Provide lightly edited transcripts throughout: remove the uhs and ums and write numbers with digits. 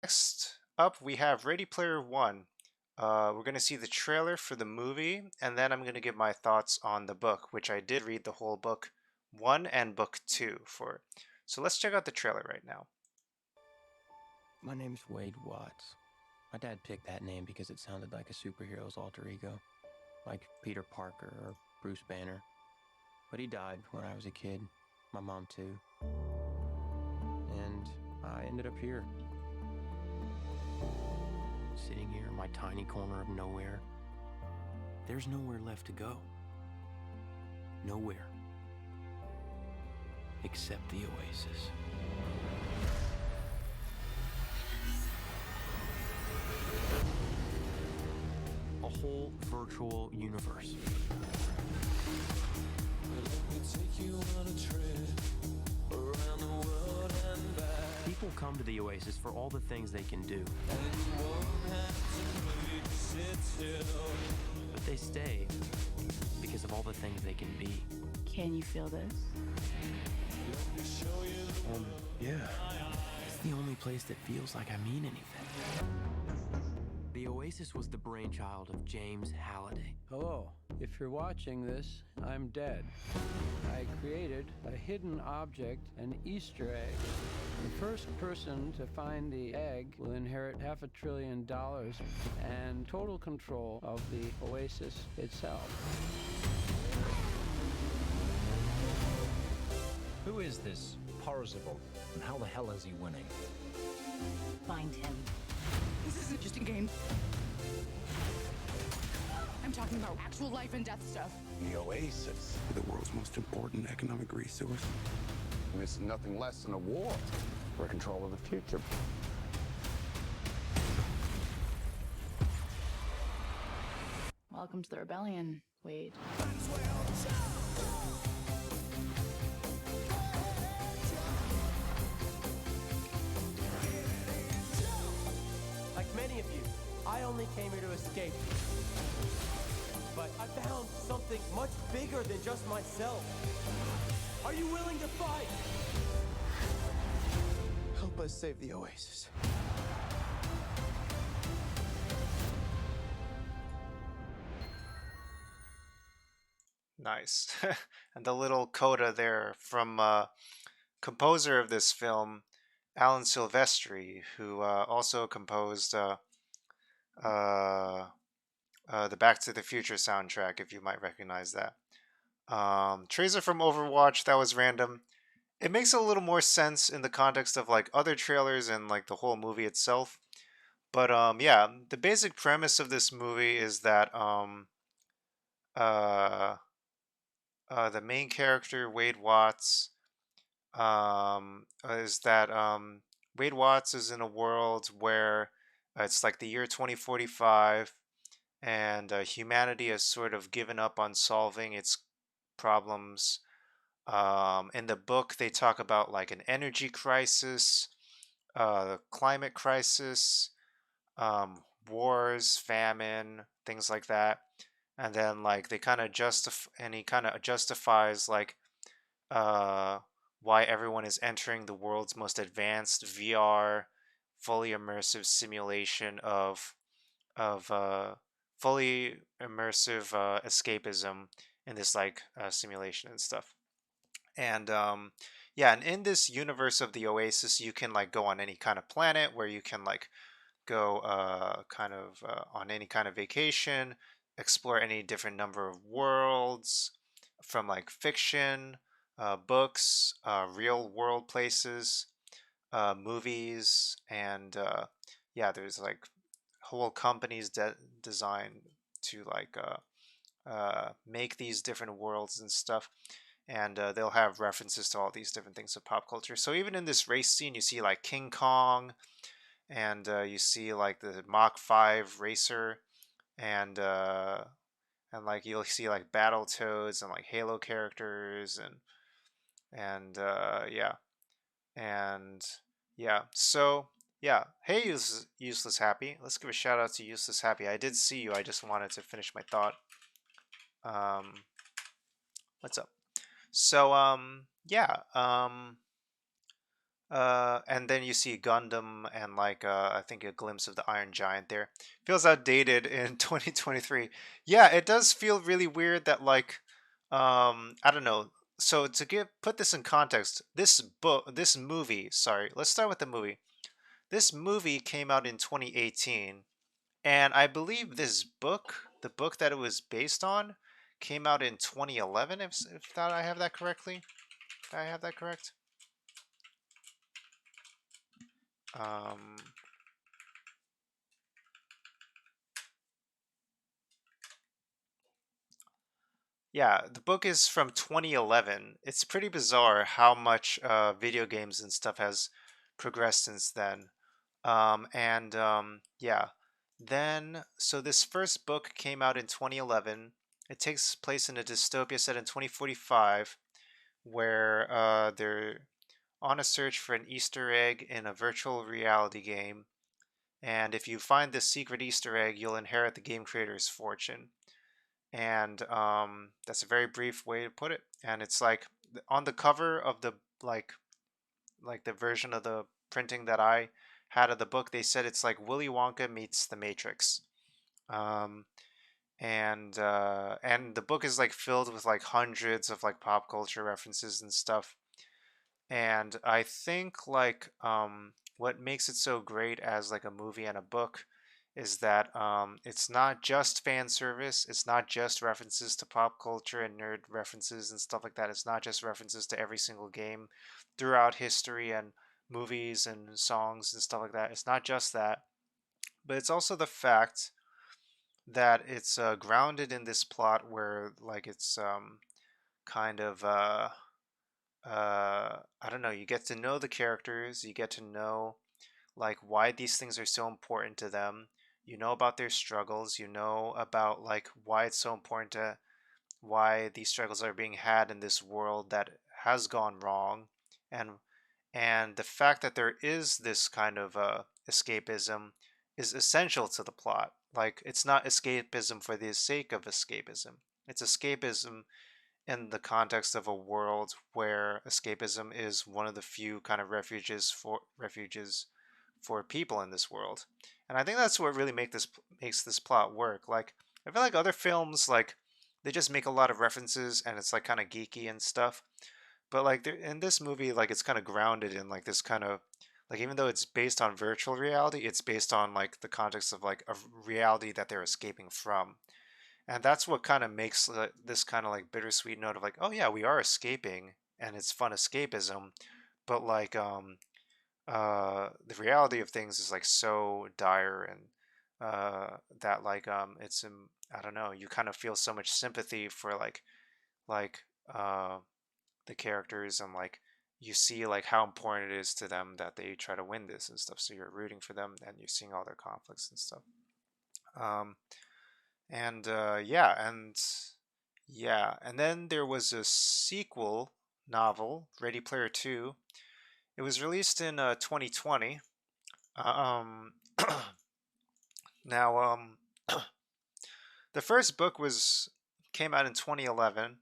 Next up, we have Ready Player One. We're going to see the trailer for the movie, and then I'm going to give my thoughts on the book, which I did read the whole book one and book two for. So let's check out the trailer right now. My name's Wade Watts. My dad picked that name because it sounded like a superhero's alter ego, like Peter Parker or Bruce Banner. But he died when I was a kid, my mom too. And I ended up here, sitting here in my tiny corner of nowhere. There's nowhere left to go. Nowhere. Except the Oasis. A whole virtual universe. People come to the Oasis for all the things they can do. But they stay because of all the things they can be. Can you feel this? Yeah. It's the only place that feels like I mean anything. The Oasis was the brainchild of James Halliday. Hello. If you're watching this, I'm dead. I created a hidden object, an Easter egg. The first person to find the egg will inherit $500 billion and total control of the Oasis itself. Who is this Parzival, and how the hell is he winning? Find him. This isn't just a game. I'm talking about actual life and death stuff. The Oasis. The world's most important economic resource. This is nothing less than a war for control of the future. Welcome to the rebellion, Wade. Like many of you, I only came here to escape. But I found something much bigger than just myself. Are you willing to fight? Help us save the Oasis. Nice. And the little coda there from composer of this film, Alan Silvestri, who also composed uh, the Back to the Future soundtrack, if you might recognize that. Tracer from Overwatch, that was random. It makes a little more sense in the context of like other trailers and like the whole movie itself. But yeah, the basic premise of this movie is that uh, the main character Wade Watts is that Wade Watts is in a world where it's like the year 2045, and humanity has sort of given up on solving its problems. In the book, they talk about like an energy crisis, climate crisis, wars, famine, things like that. And then like they kind of justify, and he kind of justifies like uh, why everyone is entering the world's most advanced VR, fully immersive simulation of fully immersive escapism in this like simulation and stuff. And yeah, and in this universe of the Oasis, you can like go on any kind of planet where you can like go kind of on any kind of vacation, explore any different number of worlds from like fiction, books, real world places, movies, and yeah, there's like whole companies designed to like make these different worlds and stuff. And they'll have references to all these different things of pop culture. So even in this race scene, you see like King Kong, and you see like the Mach 5 racer, and like you'll see like Battletoads and like Halo characters, and yeah, and yeah. So yeah, hey, Useless Happy. Let's give a shout out to Useless Happy. I did see you. I just wanted to finish my thought. Um, what's up? So yeah. And then you see Gundam and like I think a glimpse of the Iron Giant there. Feels outdated in 2023. Yeah, it does feel really weird that like I don't know. So to give put this in context, this movie, sorry, let's start with the movie. This movie came out in 2018, and I believe this book, the book that it was based on, came out in 2011 if that I have that correctly. Did I have that correct? Um Yeah, the book is from 2011. It's pretty bizarre how much video games and stuff has progressed since then. Yeah, then so this first book came out in 2011. It takes place in a dystopia set in 2045, where they're on a search for an Easter egg in a virtual reality game. And if you find this secret Easter egg, you'll inherit the game creator's fortune. And that's a very brief way to put it. And it's like on the cover of the like the version of the printing that I had of the book, they said it's like Willy Wonka meets the Matrix. Um, and the book is like filled with like hundreds of like pop culture references and stuff. And I think like what makes it so great as like a movie and a book is that it's not just fan service. It's not just references to pop culture and nerd references and stuff like that. It's not just references to every single game throughout history and movies and songs and stuff like that. It's not just that, but it's also the fact that it's grounded in this plot where like it's kind of I don't know, you get to know the characters, you get to know like why these things are so important to them. You know about their struggles, you know about like why it's so important to why these struggles are being had in this world that has gone wrong, and the fact that there is this kind of escapism is essential to the plot. Like it's not escapism for the sake of escapism. It's escapism in the context of a world where escapism is one of the few kind of refuges for people in this world. And I think that's what really makes this plot work. Like I feel like other films like they just make a lot of references and it's like kind of geeky and stuff. But like in this movie, like it's kind of grounded in like this kind of like even though it's based on virtual reality, it's based on like the context of like a reality that they're escaping from. And that's what kind of makes this kind of like bittersweet note of like, oh yeah, we are escaping and it's fun escapism, but like the reality of things is like so dire and that like it's I don't know, you kind of feel so much sympathy for like uh the characters and like you see like how important it is to them that they try to win this and stuff, so you're rooting for them and you're seeing all their conflicts and stuff. um and and then there was a sequel novel, Ready Player 2. It was released in 2020. um now the first book was came out in 2011.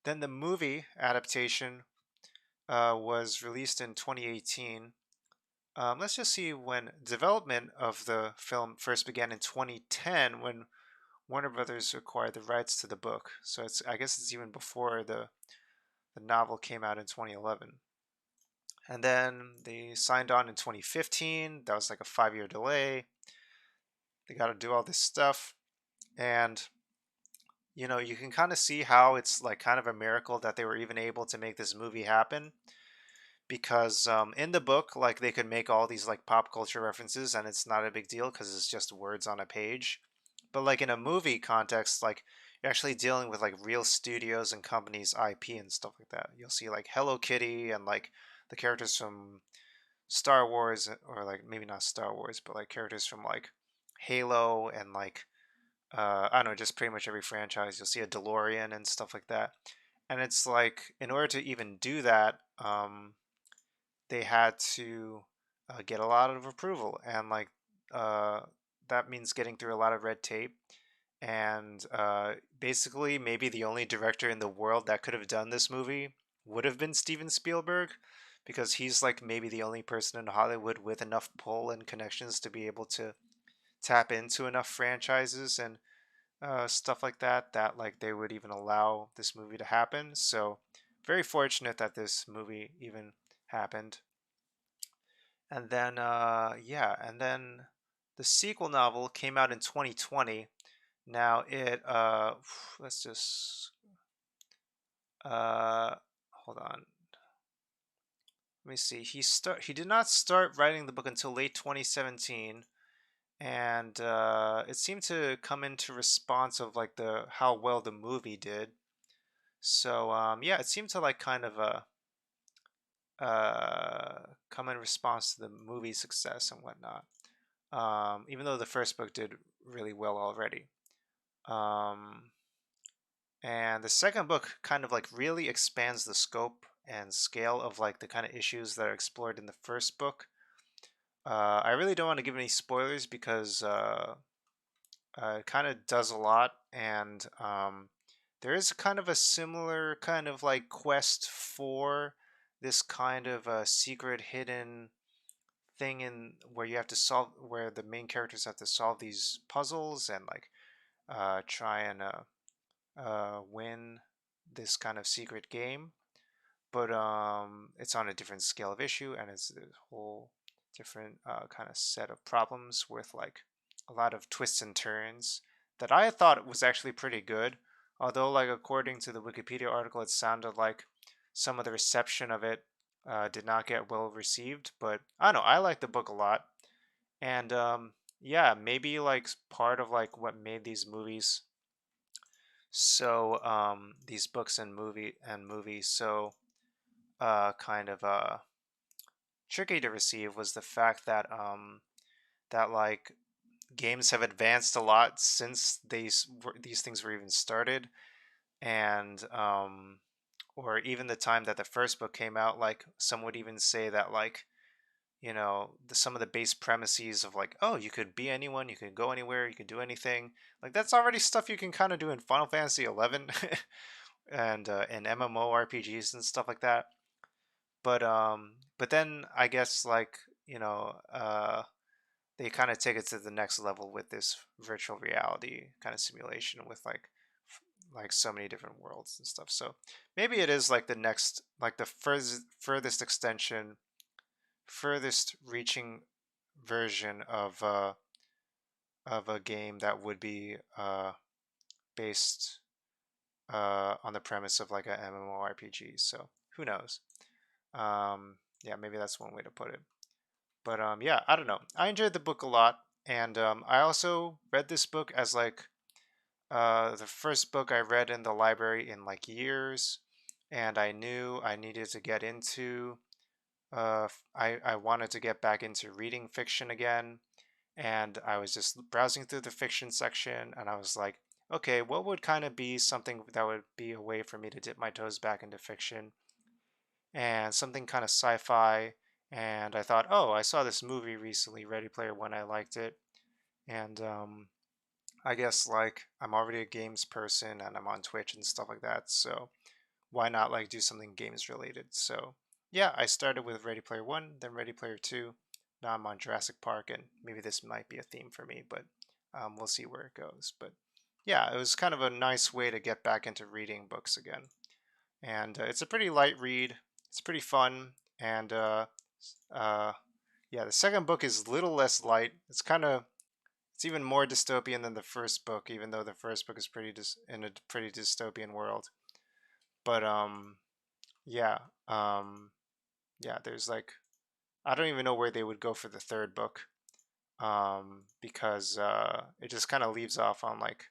Then the movie adaptation was released in 2018. Let's just see when development of the film first began in 2010 when Warner Brothers acquired the rights to the book. So I guess it's even before the novel came out in 2011. And then they signed on in 2015. That was like a 5 year delay. They got to do all this stuff. And, you know, you can kind of see how it's like kind of a miracle that they were even able to make this movie happen. Because in the book, like they could make all these like pop culture references and it's not a big deal because it's just words on a page. But like in a movie context, like you're actually dealing with like real studios and companies' IP and stuff like that. You'll see like Hello Kitty and like the characters from Star Wars, or like maybe not Star Wars, but like characters from like Halo and like I don't know, just pretty much every franchise. You'll see a DeLorean and stuff like that. And it's like in order to even do that, they had to get a lot of approval, and like uh, that means getting through a lot of red tape. And basically, maybe the only director in the world that could have done this movie would have been Steven Spielberg, because he's like maybe the only person in Hollywood with enough pull and connections to be able to tap into enough franchises and stuff like that, that like they would even allow this movie to happen. So very fortunate that this movie even happened. And then yeah, and then the sequel novel came out in 2020. Now it let's just uh hold on. Let me see. He did not start writing the book until late 2017, and it seemed to come into response of like the how well the movie did. So yeah, it seemed to like kind of come in response to the movie success and whatnot. Even though the first book did really well already. Um, and the second book kind of like really expands the scope and scale of like the kind of issues that are explored in the first book. I really don't want to give any spoilers because it kind of does a lot, and there is kind of a similar kind of like quest for this kind of secret hidden thing in where you have to solve where the main characters have to solve these puzzles and like try and win this kind of secret game, but it's on a different scale of issue, and it's a whole different kind of set of problems with like a lot of twists and turns that I thought was actually pretty good. Although, like according to the Wikipedia article, it sounded like some of the reception of it did not get well received. But I don't know, I like the book a lot, and yeah, maybe like part of like what made these movies so these books and movies so kind of tricky to receive was the fact that that like games have advanced a lot since these things were even started, and or even the time that the first book came out, like some would even say that like some of the base premises of like, oh, you could be anyone, you could go anywhere, you could do anything, like that's already stuff you can kind of do in Final Fantasy 11 and in MMORPGs and stuff like that. But then I guess like they kind of take it to the next level with this virtual reality kind of simulation with like so many different worlds and stuff. So maybe it is like the next, like the furthest extension, furthest reaching version of a game that would be based on the premise of like a MMORPG. So who knows? Yeah, maybe that's one way to put it. But yeah, I don't know. I enjoyed the book a lot, and I also read this book as like the first book I read in the library in like years, and I knew I needed to get into. I wanted to get back into reading fiction again, and I was just browsing through the fiction section, and I was like, okay, what would kind of be something that would be a way for me to dip my toes back into fiction, and something kind of sci-fi. And I thought, oh, I saw this movie recently, Ready Player One. I liked it, and I guess like I'm already a games person, and I'm on Twitch and stuff like that. So why not like do something games related? So yeah, I started with Ready Player One, then Ready Player Two. Now I'm on Jurassic Park, and maybe this might be a theme for me, but we'll see where it goes. But yeah, it was kind of a nice way to get back into reading books again, and it's a pretty light read. It's pretty fun, and uh, yeah, the second book is a little less light. It's even more dystopian than the first book, even though the first book is in a pretty dystopian world. But yeah, um, yeah, there's like I don't even know where they would go for the third book, because it just kind of leaves off on like,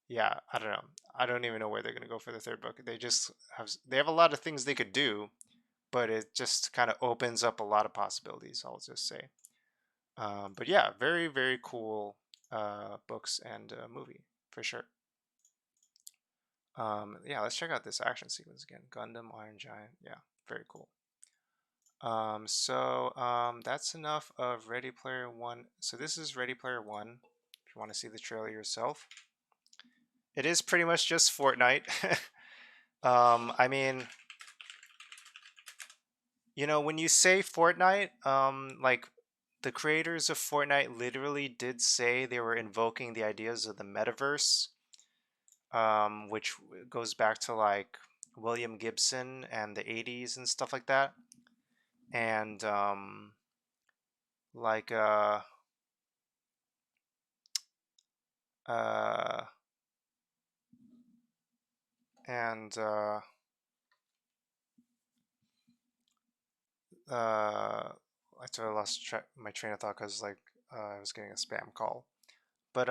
yeah, I don't know. I don't even know where they're gonna go for the third book. They have a lot of things they could do, but it just kind of opens up a lot of possibilities, I'll just say. But yeah, very, very cool books and movie for sure. Yeah, let's check out this action sequence again. Gundam, Iron Giant. Yeah, very cool. That's enough of Ready Player One. So this is Ready Player One. If you want to see the trailer yourself, it is pretty much just Fortnite. I mean, You know, when you say Fortnite, like the creators of Fortnite literally did say they were invoking the ideas of the metaverse, which goes back to like William Gibson and the 80s and stuff like that. And like uh and I totally lost my train of thought because like I was getting a spam call. But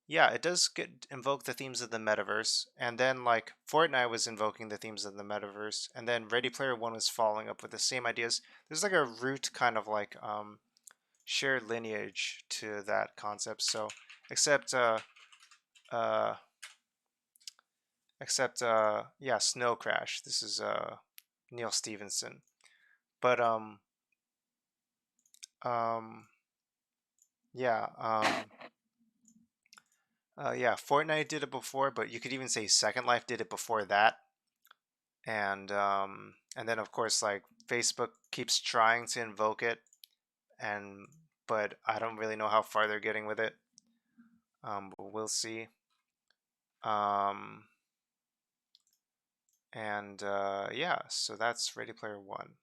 yeah, it does get invoke the themes of the metaverse, and then like Fortnite was invoking the themes of the metaverse, and then Ready Player One was following up with the same ideas. There's like a root kind of like shared lineage to that concept. So except uh yeah, Snow Crash. This is Neil Stevenson. But um yeah yeah, Fortnite did it before, but you could even say Second Life did it before that. And then of course like Facebook keeps trying to invoke it, and but I don't really know how far they're getting with it. But we'll see. Um and yeah, so that's Ready Player One.